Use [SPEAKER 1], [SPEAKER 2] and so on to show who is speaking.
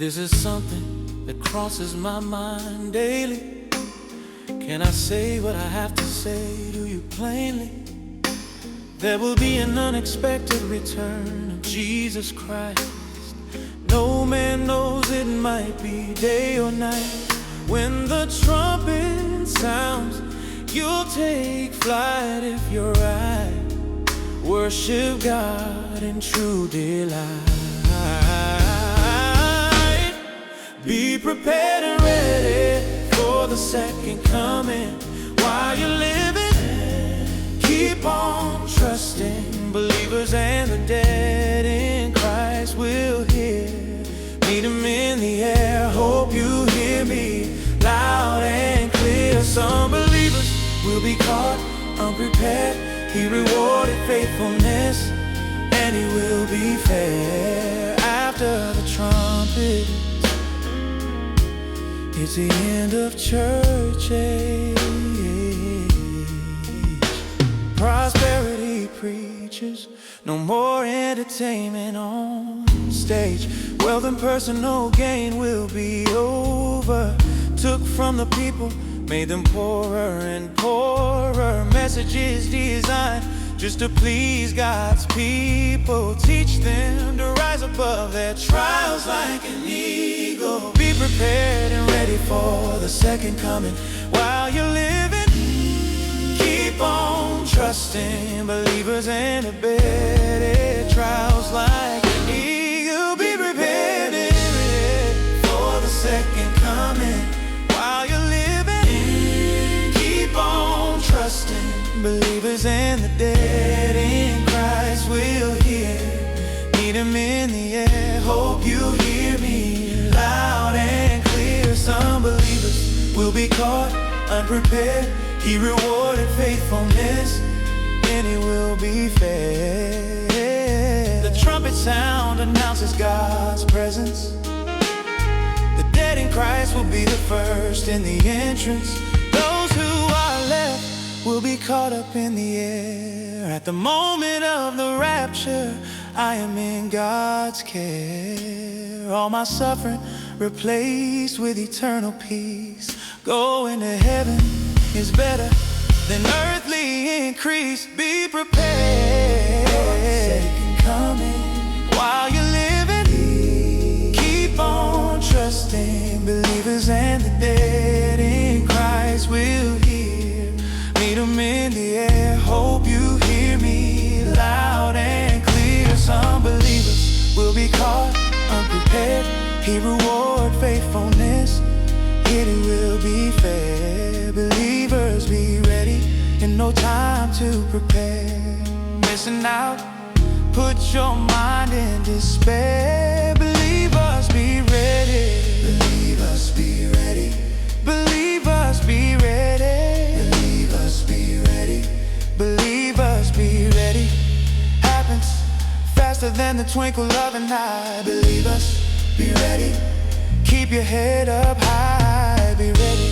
[SPEAKER 1] This is something that crosses my mind daily. Can I say what I have to say to you plainly? There will be an unexpected return of Jesus Christ. No man knows, it might be day or night. When the trumpet sounds, you'll take flight if you're right. Worship God in true delight. Be prepared and ready for the second coming. While you're living, keep on trusting. Believers and the dead in Christ will hear. Meet Him in the air. Hope you hear me loud and clear. Some believers will be caught unprepared. He rewarded faithfulness, and He will be fair. After the trumpet, it's the end of church age. Prosperity preachers, no more entertainment on stage. Wealth and personal gain will be over. Took from the people, made them poorer and poorer. Messages designed just to please God's people. Teach them to rise above their trials like an eagle. Be prepared and ready for the second coming. While you're living, keep on trusting. Believers and embedded trials like an eagle. Be prepared and ready for the second coming. While you're living, keep on trusting. Believers and the dead in Christ will hear. Meet Him in the air. Hope you hear me loud and clear. Some believers will be caught unprepared. He rewarded faithfulness, and He will be fair. The trumpet sound announces God's presence. The dead in Christ will be the first in the entrance. Those who are left will be caught up in the air. At the moment of the rapture, I am in God's care. All my suffering replaced with eternal peace. Going to heaven is better than earthly increase. Be prepared for the second coming. While you're living, keep on trusting. Believers and the dead in Christ will hear. Meet Him in the air. Hope you hear me loud and clear. Some believers will be caught unprepared. He reward faithfulness, yet He will be fair. Believers, be ready, in no time to prepare. Missing out, put your mind in despair. Believers, be ready. Believers, be ready. Believers, be ready. Believers, be ready. Believers, be ready. Happens faster than the twinkle of an eye. Believers, be ready. Keep your head up high. Be ready.